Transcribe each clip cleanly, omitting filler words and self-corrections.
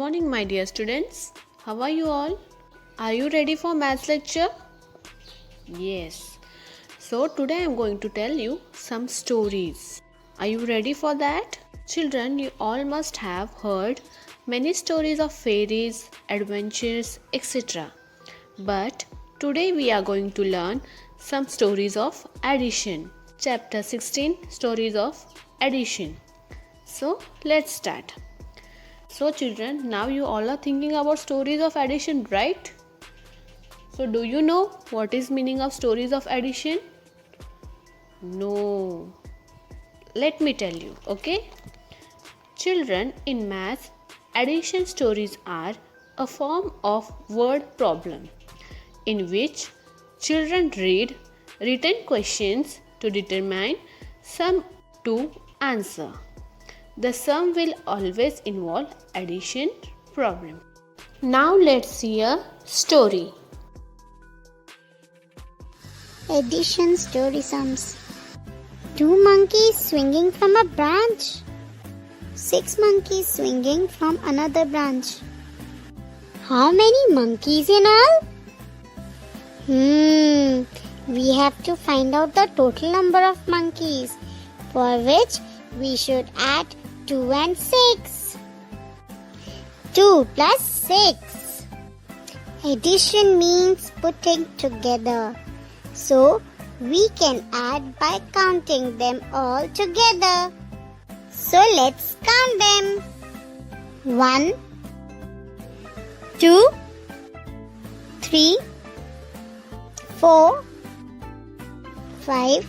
morning, my dear students. How are you all? Are you ready for maths lecture? Yes. So today I am going to tell you some stories. Are you ready for that? Children, you all must have heard many stories of fairies, adventures, etc. But today we are going to learn some stories of addition. Chapter 16, Stories of Addition. So let's start. So children, now you all are thinking about stories of addition, right? So do you know what is meaning of stories of addition? No. Let me tell you, okay? Children, in maths, addition stories are a form of word problem in which children read written questions to determine sum to answer. The sum will always involve addition problem. Now let's see a story. Addition story sums. 2 monkeys swinging from a branch. 6 monkeys swinging from another branch. How many monkeys in all? We have to find out the total number of monkeys, for which we should add 2 and 6. 2 plus 6. Addition means putting together. So, we can add by counting them all together. So, let's count them. 1, 2, 3, 4, 5,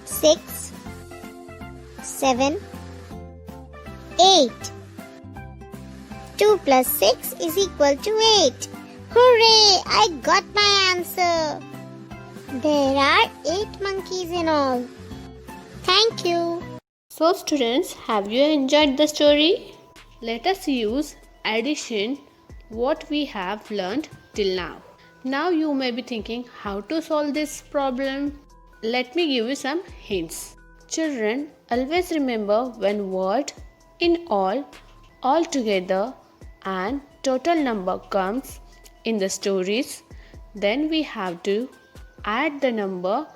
6, 7, 8. 2 plus 6 is equal to 8. Hooray! I got my answer. There are 8 monkeys in all. Thank you. So students, have you enjoyed the story? Let us use addition what we have learned till now. Now you may be thinking how to solve this problem. Let me give you some hints. Children, always remember when word in all together and total number comes in the stories, then we have to add the number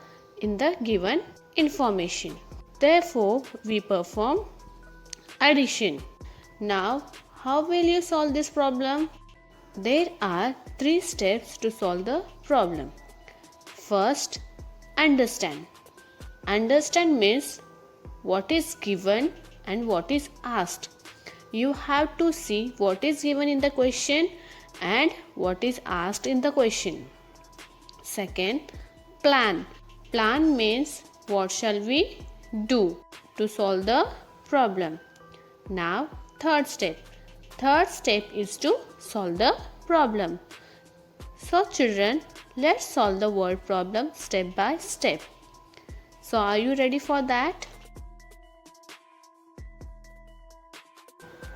in the given information. Therefore, we perform addition. Now, how will you solve this problem? There are 3 steps to solve the problem. First, understand. Understand means what is given and what is asked. You have to see what is given in the question and what is asked in the question. Second, plan. Plan means what shall we do to solve the problem. Now, third step. Third step is to solve the problem. So children, let's solve the word problem step by step. So are you ready for that?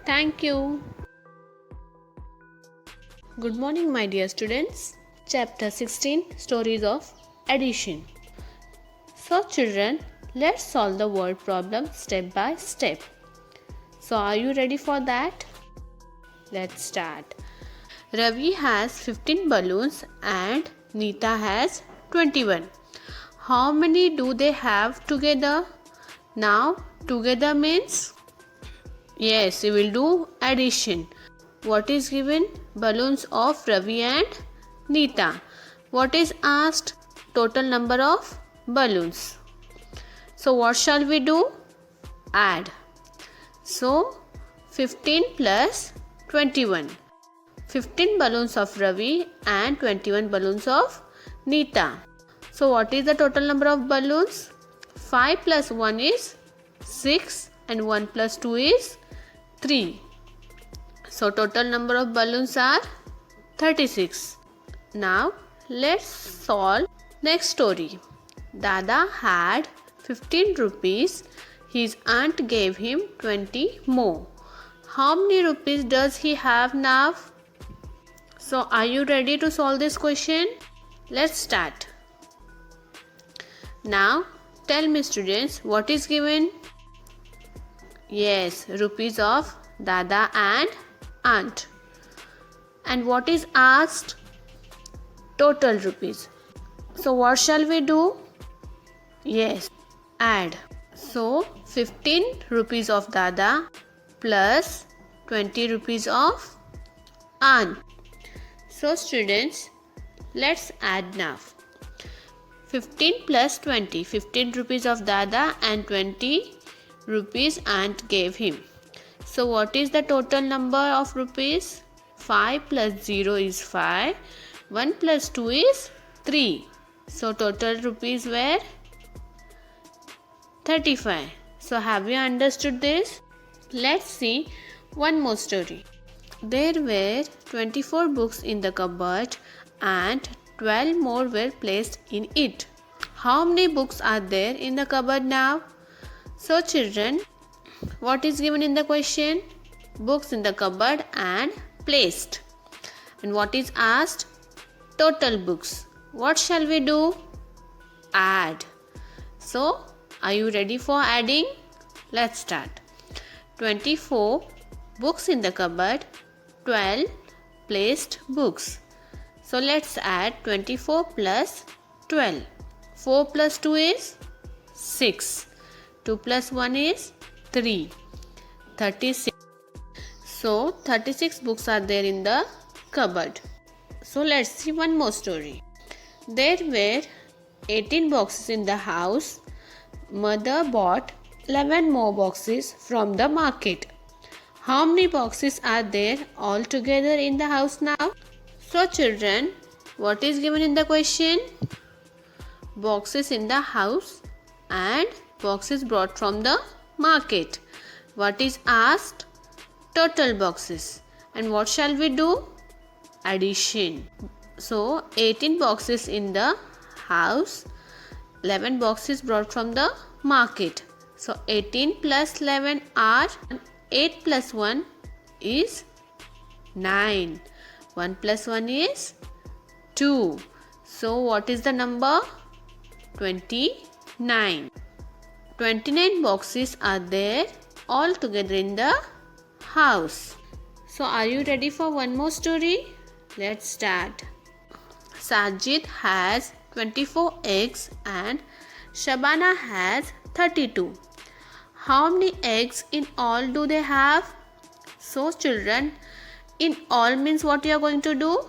Thank you. Good morning, my dear students. Chapter 16, Stories of Addition. So children, let's solve the word problem step by step. So are you ready for that? Let's start. Ravi has 15 balloons and Neeta has 21. How many do they have together? Now together means? Yes, we will do addition. What is given? Balloons of Ravi and Neeta. What is asked? Total number of balloons. So what shall we do? Add. So 15 plus 21. 15 balloons of Ravi and 21 balloons of Neeta. So what is the total number of balloons? 5 plus 1 is 6 and 1 plus 2 is 3. So total number of balloons are 36. Now let's solve next story. Dada had 15 rupees. His aunt gave him 20 more. How many rupees does he have now? So are you ready to solve this question? Let's start. Now tell me students, what is given? Yes, rupees of Dada and aunt. And what is asked? Total rupees. So what shall we do? Yes, add. So 15 rupees of Dada plus 20 rupees of aunt. So students, let's add now. 15 plus 20. 15 rupees of Dada and 20 rupees aunt gave him. So what is the total number of rupees? 5 plus 0 is 5. 1 plus 2 is 3. So total rupees were 35. So have you understood this? Let's see one more story. There were 24 books in the cupboard and 12 more were placed in it. How many books are there in the cupboard now? So children, what is given in the question? Books in the cupboard and placed. And what is asked? Total books. What shall we do? Add. So, are you ready for adding? Let's start. 24 books in the cupboard, 12 placed books. So, let's add 24 plus 12. 4 plus 2 is 6. 2 plus 1 is 3. 36. So, 36 books are there in the cupboard. So, let's see one more story. There were 18 boxes in the house. Mother bought 11 more boxes from the market. How many boxes are there altogether in the house now? So children, what is given in the question? Boxes in the house and boxes brought from the market. What is asked? Total boxes. And what shall we do? Addition. So 18 boxes in the house, 11 boxes brought from the market. So 18 plus 11 are 8 plus 1 is 9. 1 plus 1 is 2. So what is the number? 29. 29 boxes are there all together in the house. So are you ready for one more story? Let's start. Sajid has 24 eggs and Shabana has 32. How many eggs in all do they have? So children, in all means what you are going to do?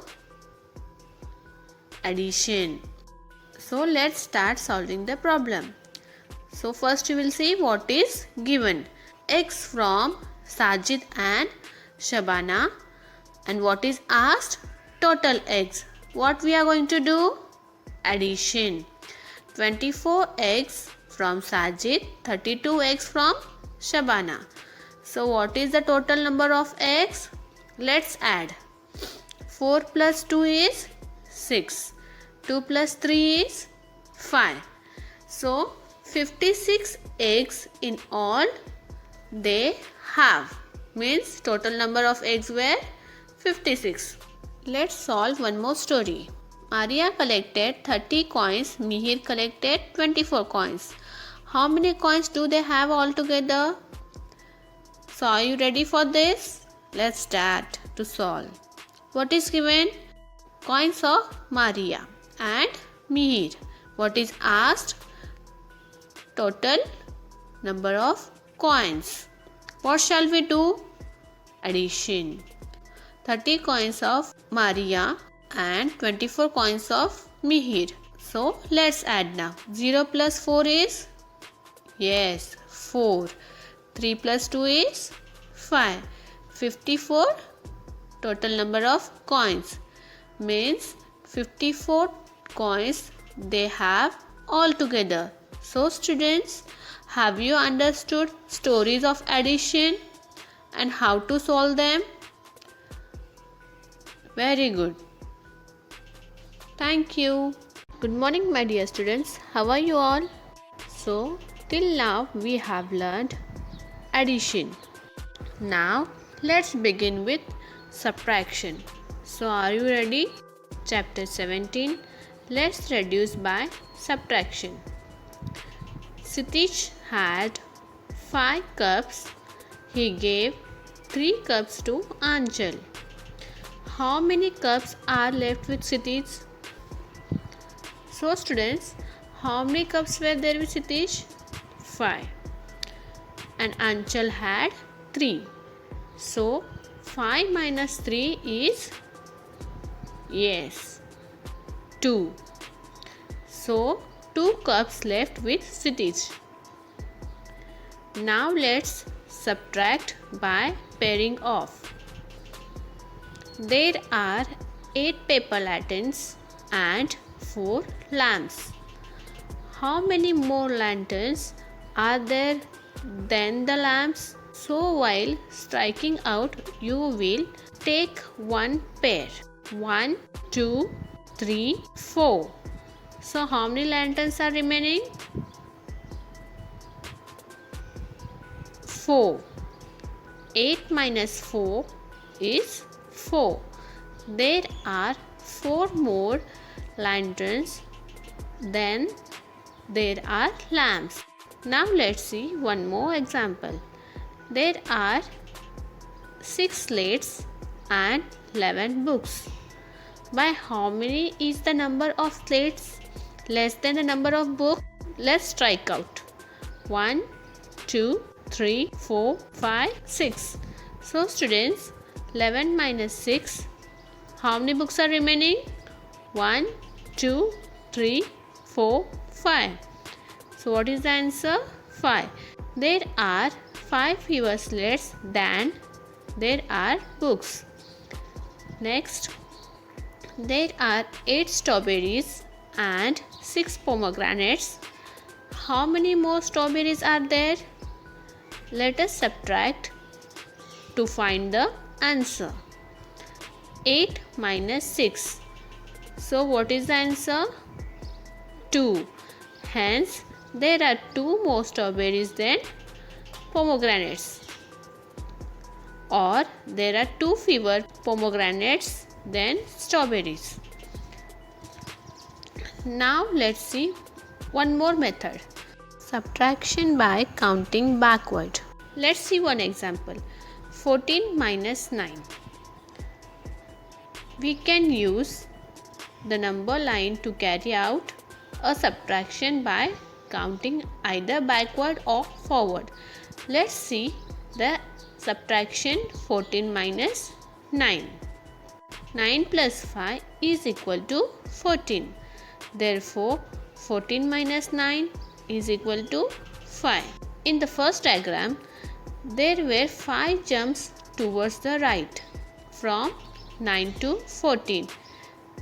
Addition. So let's start solving the problem. So first you will see what is given. Eggs from Sajid and Shabana. And what is asked? Total eggs. What we are going to do? Addition. 24 eggs from Sajid, 32 eggs from Shabana. So what is the total number of eggs? Let's add. 4 plus 2 is 6. 2 plus 3 is 5. So 56 eggs in all they have. Means total number of eggs were 56. Let's solve one more story. Maria collected 30 coins. Mihir collected 24 coins. How many coins do they have altogether? So are you ready for this? Let's start to solve. What is given? Coins of Maria and Mihir. What is asked? Total number of coins. What shall we do? Addition. 30 coins of Maria and 24 coins of Mihir. So let's add now. 0 plus 4 is? Yes, 4. 3 plus 2 is? 5. 54 total number of coins. Means 54 coins they have all together. So students, have you understood stories of addition and how to solve them? Very good. Thank you. Good morning my dear students. How are you all? So till now we have learned addition. Now let's begin with subtraction. So are you ready? Chapter 17. Let's reduce by subtraction. Sitish had 5 cups. He gave 3 cups to Anchal. How many cups are left with Sitish? So students, how many cups were there with Sitish? 5. And Anchal had 3. So 5 minus 3 is, yes, 2. So 2 cups left with Sitish. Now let's subtract by pairing off. There are 8 paper lanterns and 4 lamps. How many more lanterns are there than the lamps? So while striking out, you will take one pair. 1, 2, 3, 4. So how many lanterns are remaining? 4. 8 minus 4 is 4. There are 4 more lanterns than there are lamps. Now let's see one more example. There are 6 slates and 11 books. By how many is the number of slates less than the number of books? Let's strike out. 1, 2, 3, 4, 5, 6. So students, 11 minus 6, how many books are remaining? 1, 2, 3, 4, 5. So what is the answer? 5. There are 5 fewer slates than there are books. Next, there are 8 strawberries and 6 pomegranates. How many more strawberries are there? Let us subtract to find the answer. 8 minus 6. So what is the answer? 2. Hence, there are 2 more strawberries than pomegranates. Or there are 2 fewer pomegranates than strawberries. Now let's see one more method. Subtraction by counting backward. Let's see one example. 14 minus 9. We can use the number line to carry out a subtraction by counting either backward or forward. Let's see the subtraction 14 minus 9. 9 plus 5 is equal to 14. Therefore, 14 minus 9 is equal to 5. In the first diagram, there were 5 jumps towards the right from 9 to 14.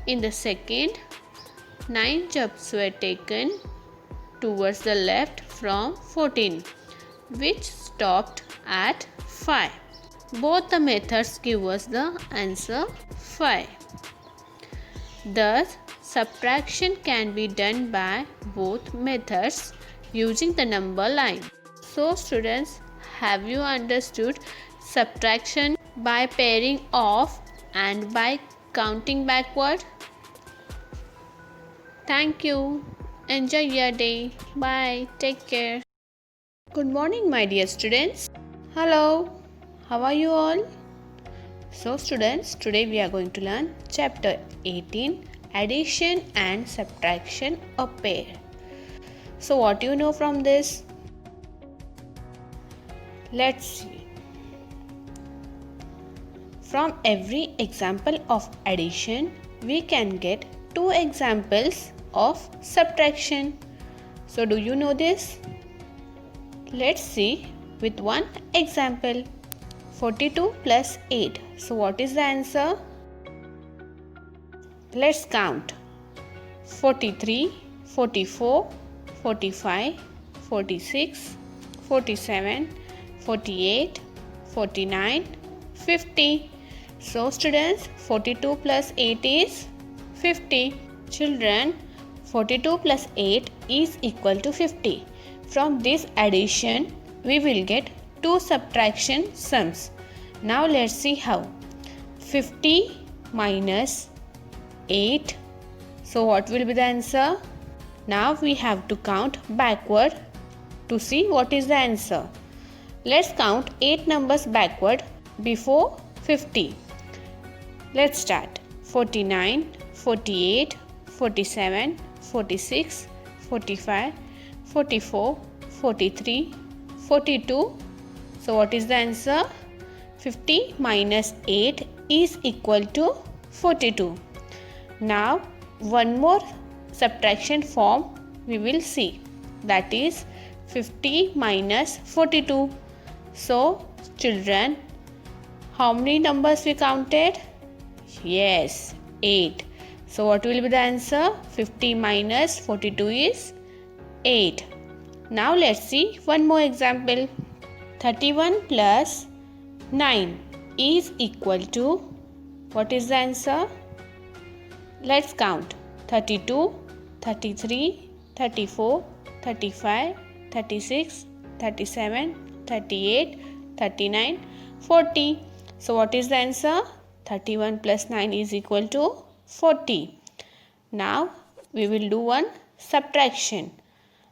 In the second, 9 jumps were taken towards the left from 14, which stopped at 5. Both the methods give us the answer 5. Thus, subtraction can be done by both methods using the number line. So students, have you understood subtraction by pairing off and by counting backward? Thank you. Enjoy your day. Bye. Take care. Good morning, my dear students. Hello. How are you all? So students, today we are going to learn chapter 18, addition and subtraction of pair. So what do you know from this? Let's see. From every example of addition, we can get 2 examples of subtraction. So do you know this? Let's see with one example. 42 plus 8. So what is the answer? Let's count. 43, 44, 45, 46, 47, 48, 49, 50. So students, 42 plus 8 is 50. Children, 42 plus 8 is equal to 50. From this addition, we will get 2 subtraction sums. Now let's see how. 50 minus 8. So what will be the answer? Now we have to count backward to see what is the answer. Let's count 8 numbers backward. before 50. Let's start. 49, 48, 47, 46, 45, 44, 43, 42. So what is the answer? 50 minus 8 is equal to 42. Now one more subtraction form we will see, that is 50 minus 42. So children, how many numbers we counted? Yes, 8. So what will be the answer? 50 minus 42 is 8. Now let's see one more example. 31 plus 9 is equal to, what is the answer? Let's count. 32, 33, 34, 35, 36, 37, 38, 39, 40. So what is the answer? 31 plus 9 is equal to 40. Now we will do one subtraction.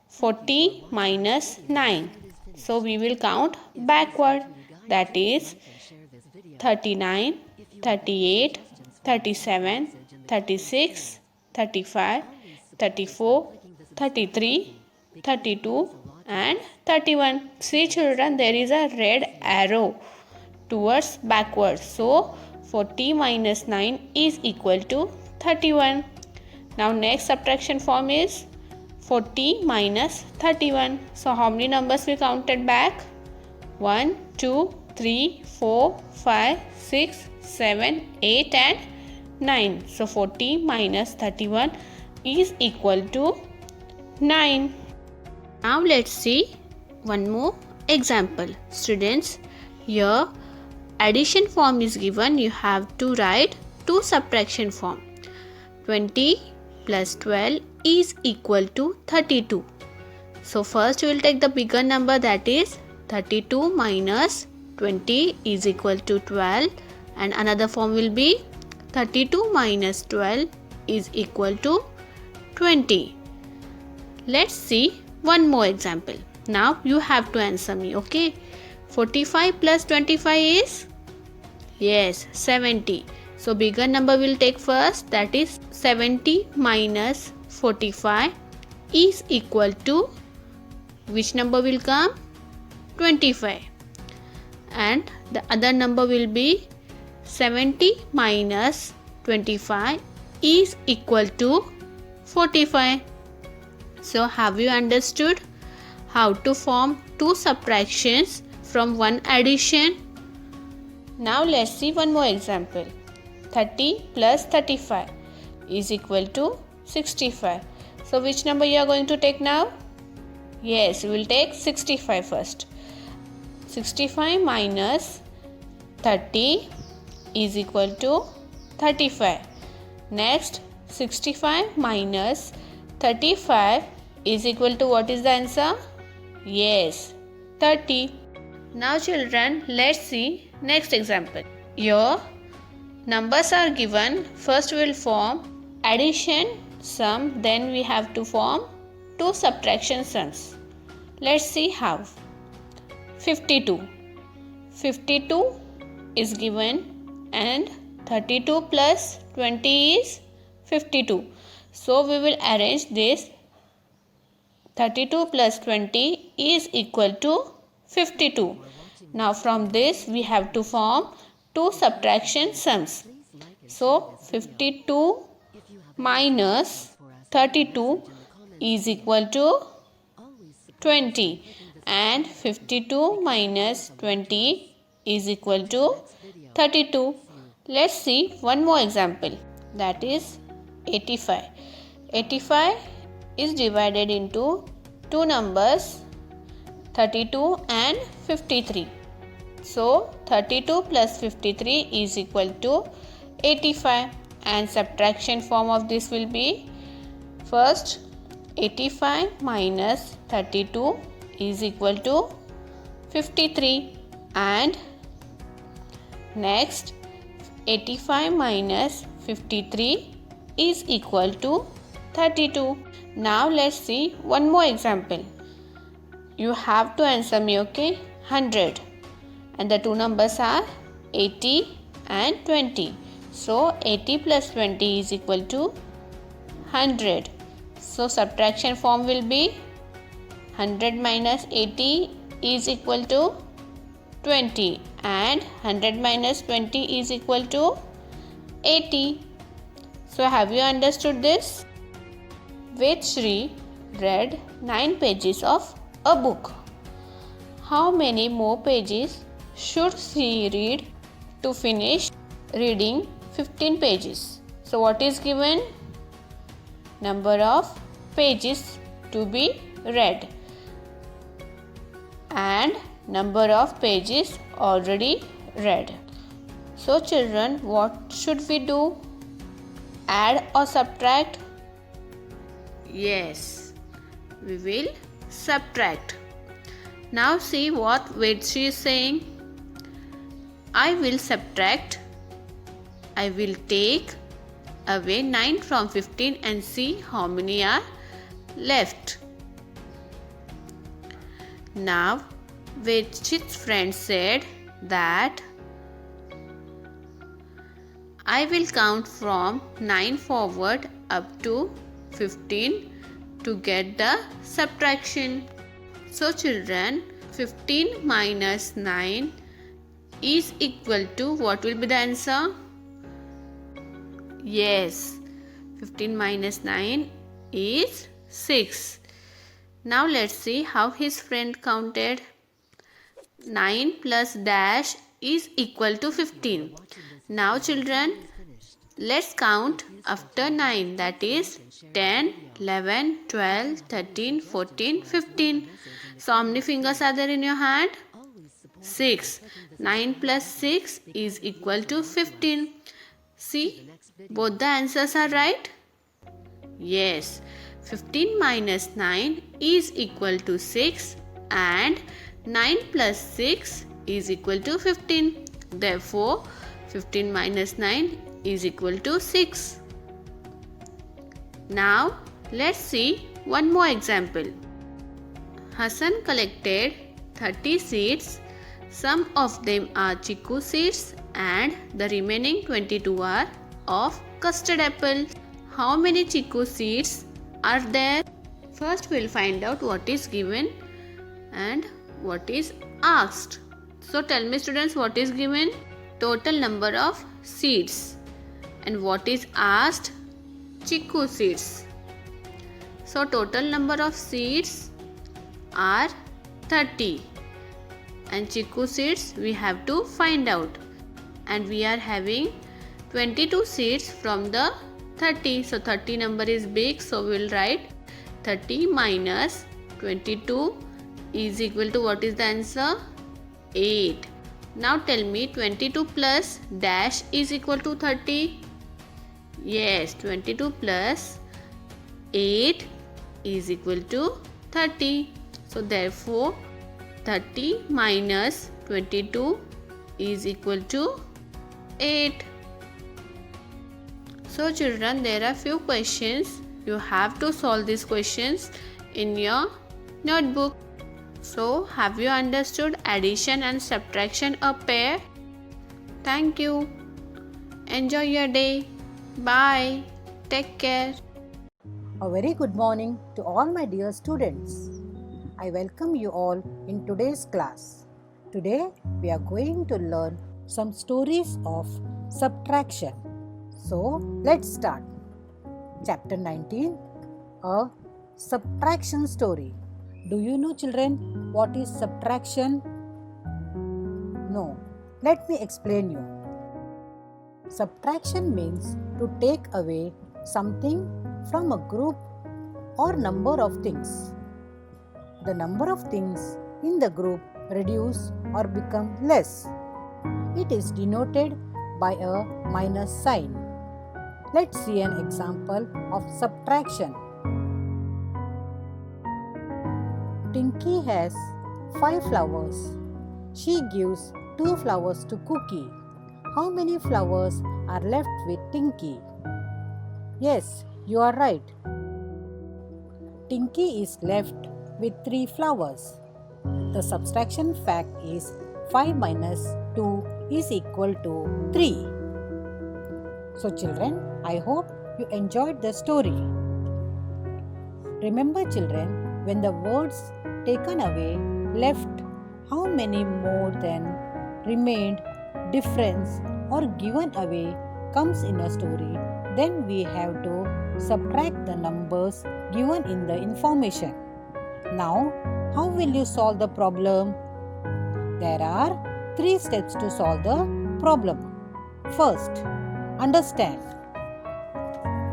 40 minus 9. So we will count backward. That is 39, 38, 37, 36, 35, 34, 33, 32 and 31. See children, there is a red arrow towards backwards. So 40 minus 9 is equal to 31. Now next subtraction form is 40 minus 31. So how many numbers we counted back? 1, 2, 3, 4, 5, 6, 7, 8 and 9. So 40 minus 31 is equal to 9. Now let's see one more example. Students, here addition form is given. You have to write two subtraction form. 20 plus 12 is equal to 32. So first we will take the bigger number, that is 32 minus 20 is equal to 12, and another form will be 32 minus 12 is equal to 20. Let's see one more example. Now you have to answer me, okay? 45 plus 25 is? Yes, 70. So bigger number will take first, that is 70 minus 45 is equal to, which number will come? 25. And the other number will be 70 minus 25 is equal to 45. So have you understood how to form two subtractions from one addition? Now let's see one more example. 30 plus 35 is equal to 65. So which number you are going to take now? Yes, we will take 65 first. 65 minus 30 is equal to 35. Next, 65 minus 35 is equal to, what is the answer? Yes, 30. Now children, let's see next example. Your numbers are given. First we will form addition sum, then we have to form two subtraction sums. Let's see how. 52. 52 is given and 32 plus 20 is 52. So we will arrange this. 32 plus 20 is equal to 52. Now from this we have to form two subtraction sums. So 52 minus 32 is equal to 20, and 52 minus 20 is equal to 32. Let's see one more example, that is 85. 85 is divided into two numbers, 32 and 53. So 32 plus 53 is equal to 85, and subtraction form of this will be, first 85 minus 32 is equal to 53, and next 85 minus 53 is equal to 32. Now let's see one more example. You have to answer me, okay? 100, and the two numbers are 80 and 20. So 80 plus 20 is equal to 100. So subtraction form will be 100 minus 80 is equal to 20 and 100 minus 20 is equal to 80. So have you understood this? Vedshri read 9 pages of a book. How many more pages should she read to finish reading 15 pages? So what is given? Number of pages to be read and number of pages already read. So children, what should we do? Add or subtract? Yes, we will subtract. Now see what Vedshri is saying. I will subtract. I will take away 9 from 15 and see how many are left. Now Vedshri's friend said that I will count from 9 forward up to 15 to get the subtraction. So children, 15 minus 9 is equal to, what will be the answer? Yes, 15 minus 9 is 6. Now let's see how his friend counted. 9 plus dash is equal to 15. Now children, let's count after 9, that is 10, 11, 12, 13, 14, 15. So how many fingers are there in your hand? 6. 9 plus 6 is equal to 15. See, both the answers are right? Yes, 15 minus 9 is equal to 6 and 9 plus 6 is equal to 15. Therefore, 15 minus 9 is equal to 6. Now, let's see one more example. Hassan collected 30 seeds. Some of them are chiku seeds and the remaining 22 are of custard apple. How many chiku seeds are there? First we'll find out what is given and what is asked. So tell me students, what is given? Total number of seeds. And what is asked? Chiku seeds. So total number of seeds are 30. And chiku seeds we have to find out. And we are having 22 seeds from the 30. So 30 number is big. So we will write 30 minus 22 is equal to, what is the answer? 8. Now tell me, 22 plus dash is equal to 30. Yes, 22 plus 8 is equal to 30. So therefore 30 minus 22 is equal to 8. So children, there are few questions. You have to solve these questions in your notebook. So have you understood addition and subtraction a pair? Thank you. Enjoy your day. Bye. Take care. A very good morning to all my dear students. I welcome you all in today's class. Today we are going to learn some stories of subtraction. So let's start. Chapter 19, a subtraction story. Do you know children what is subtraction? No. Let me explain you. Subtraction means to take away something from a group or number of things. The number of things in the group reduce or become less. It is denoted by a minus sign. Let's see an example of subtraction. Tinky has 5 flowers. She gives 2 flowers to Cookie. How many flowers are left with Tinky? Yes, you are right. Tinky is left with 3 flowers. The subtraction fact is 5 minus 2 is equal to 3. So children, I hope you enjoyed the story. Remember children, when the words taken away left, how many more than remained, difference or given away comes in a story, then we have to subtract the numbers given in the information. Now, how will you solve the problem? There are 3 steps to solve the problem. First, understand.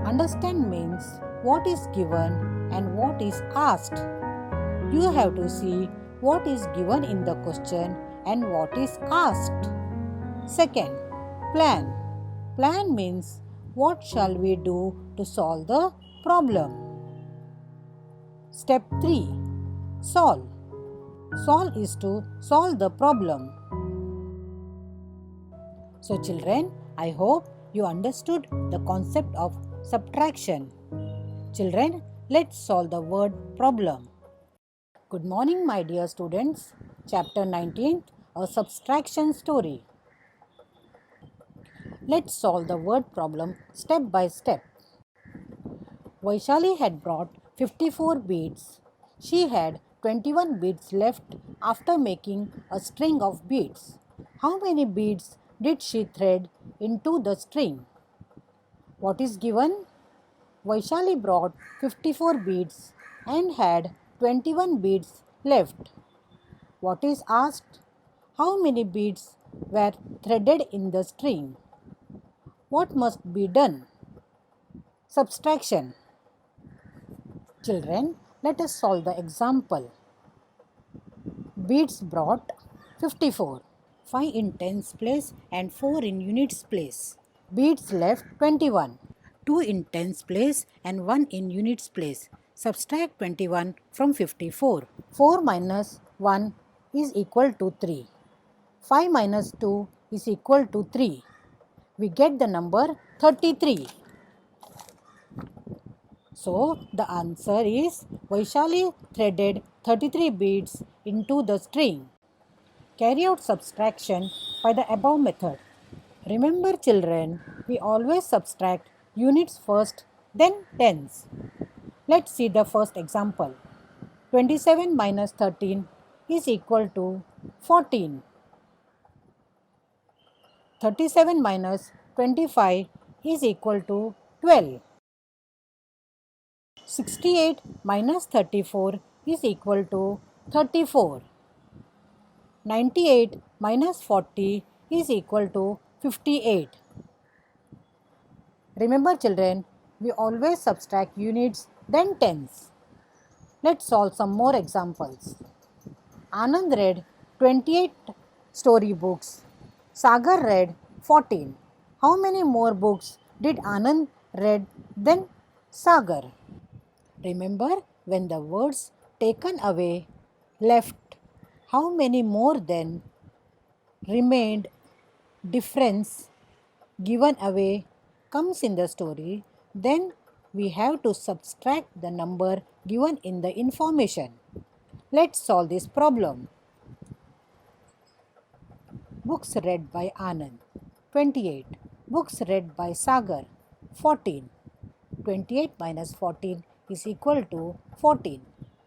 Understand means what is given and what is asked. You have to see what is given in the question and what is asked. Second, plan. Plan means what shall we do to solve the problem. Step 3, solve. Solve is to solve the problem. So children, I hope you understood the concept of subtraction. Children, let's solve the word problem. Good morning my dear students. Chapter 19, a subtraction story. Let's solve the word problem step by step. Vaishali had brought 54 beads. She had 21 beads left after making a string of beads. How many beads did she thread into the string? What is given? Vaishali brought 54 beads and had 21 beads left. What is asked? How many beads were threaded in the string? What must be done? Subtraction. Children, let us solve the example. Beads brought 54, 5 in tens place and 4 in units place. Beads left 21, 2 in tens place and 1 in units place. Subtract 21 from 54. 4 minus 1 is equal to 3. 5 minus 2 is equal to 3. We get the number 33. So, the answer is Vaishali threaded 33 beads into the string. Carry out subtraction by the above method. Remember children, we always subtract units first, then tens. Let's see the first example. 27 minus 13 is equal to 14. 37 minus 25 is equal to 12. 68 minus 34 is equal to 34. 98 minus 40 is equal to 58. Remember children, we always subtract units then tens. Let's solve some more examples. Anand read 28 story books. Sagar read 14. How many more books did Anand read than Sagar? Remember, when the words taken away left, how many more then remained, difference given away comes in the story, then we have to subtract the number given in the information. Let's solve this problem. Books read by Anand 28. Books read by Sagar 14. 28 minus 14 is equal to 14.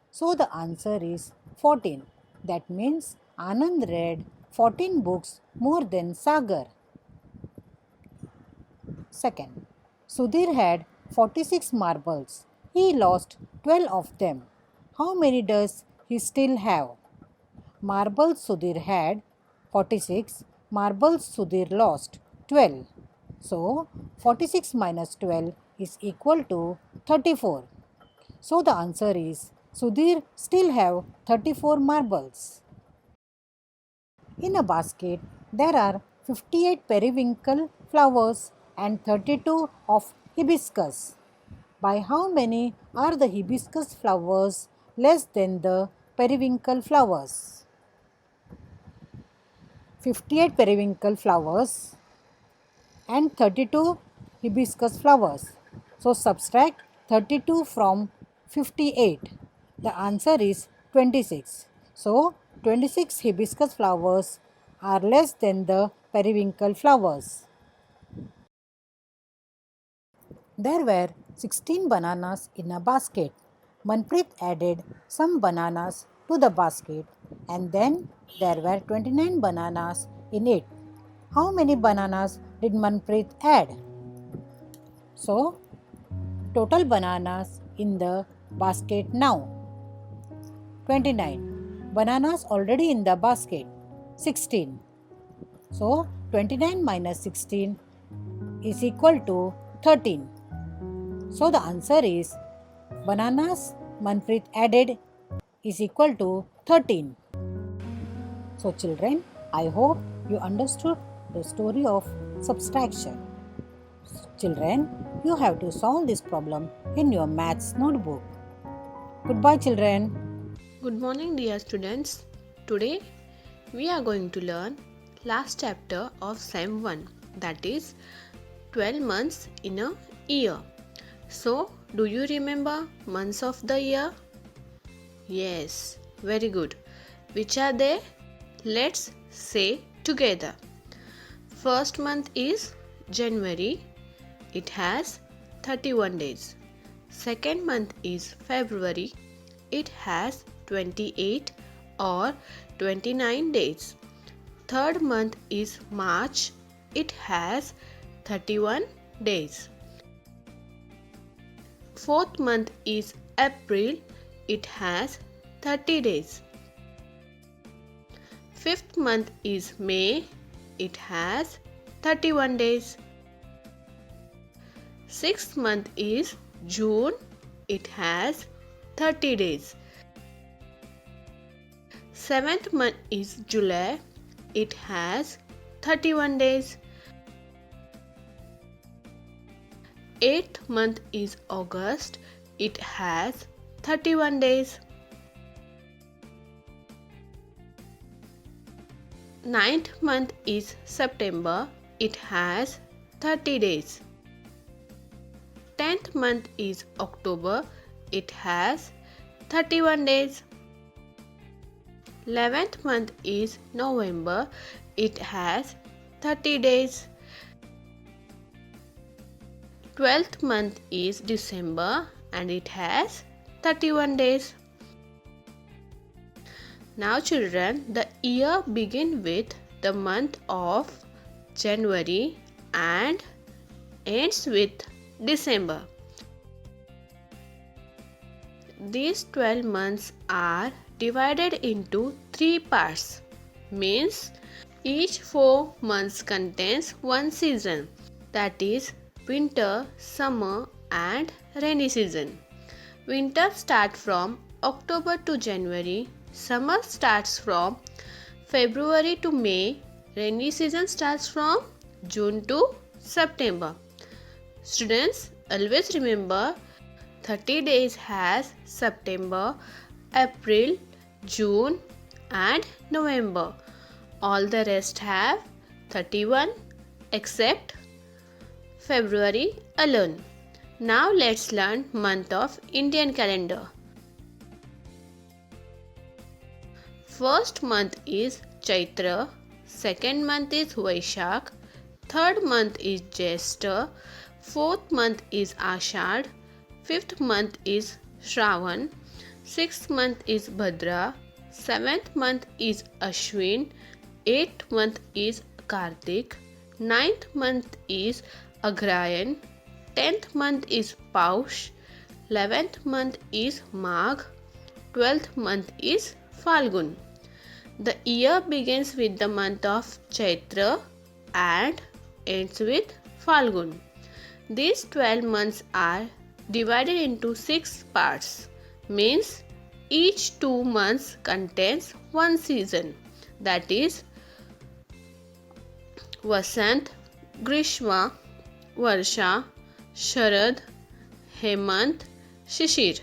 So the answer is 14. That means Anand read 14 books more than Sagar. Second, Sudhir had 46 marbles. He lost 12 of them. How many does he still have? Marbles Sudhir had 46. Marbles Sudhir lost 12. So, 46 minus 12 is equal to 34. So, the answer is Sudhir still have 34 marbles. In a basket, there are 58 periwinkle flowers and 32 of hibiscus. By how many are the hibiscus flowers less than the periwinkle flowers? 58 periwinkle flowers and 32 hibiscus flowers. So subtract 32 from 58. The answer is 26. So 26 hibiscus flowers are less than the periwinkle flowers. There were 16 bananas in a basket. Manpreet added some bananas to the basket and then there were 29 bananas in it. How many bananas did Manpreet add? So, total bananas in the basket now 29. Bananas already in the basket 16. So, 29 minus 16 is equal to 13. So the answer is bananas Manpreet added is equal to 13. So children, I hope you understood the story of subtraction. Children, you have to solve this problem in your maths notebook. Goodbye children. Good morning, dear students. Today we are going to learn last chapter of Sem 1, that is 12 months in a year. So, do you remember months of the year? Yes, very good. Which are they? Let's say together. First month is January. It has 31 days. Second month is February. It has 28 or 29 days. Third month is March. It has 31 days. Fourth month is April. It has 30 days. Fifth month is May. It has 31 days. Sixth month is June. It has 30 days. Seventh month is July. It has 31 days. Eighth month is August. It has 31 days. Ninth month is September. It has 30 days. 10th month is October. It has 31 days. 11th month is November. It has 30 days. 12th month is December and it has 31 days. Now children, the year begins with the month of January and ends with December. These 12 months are divided into 3 parts, means each 4 months contains one season, that is winter, summer and rainy season. Winter starts from October to January, summer starts from February to May, rainy season starts from June to September. Students, always remember 30 days has September, April, June and November. All the rest have 31 except February alone. Now let's learn month of Indian calendar. First month is Chaitra, second month is Vaishakh, third month is Jyeshtha, fourth month is Ashadh, fifth month is Shravan, sixth month is Bhadra, seventh month is Ashwin, eighth month is Kartik, ninth month is Agrayan, 10th month is Paush, 11th month is Magh, 12th month is Falgun. The year begins with the month of Chaitra and ends with Falgun. These 12 months are divided into 6 parts, means each 2 months contains one season, that is Vasant, Grishma, Varsha, Sharad, Hemant, Shishir.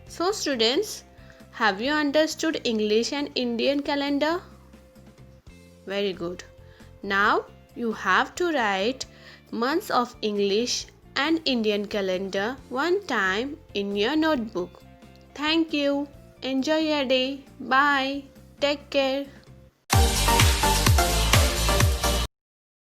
So students, have you understood English and Indian calendar? Very good. Now you have to write months of English and Indian calendar one time in your notebook. Thank you. Enjoy your day. Bye. Take care.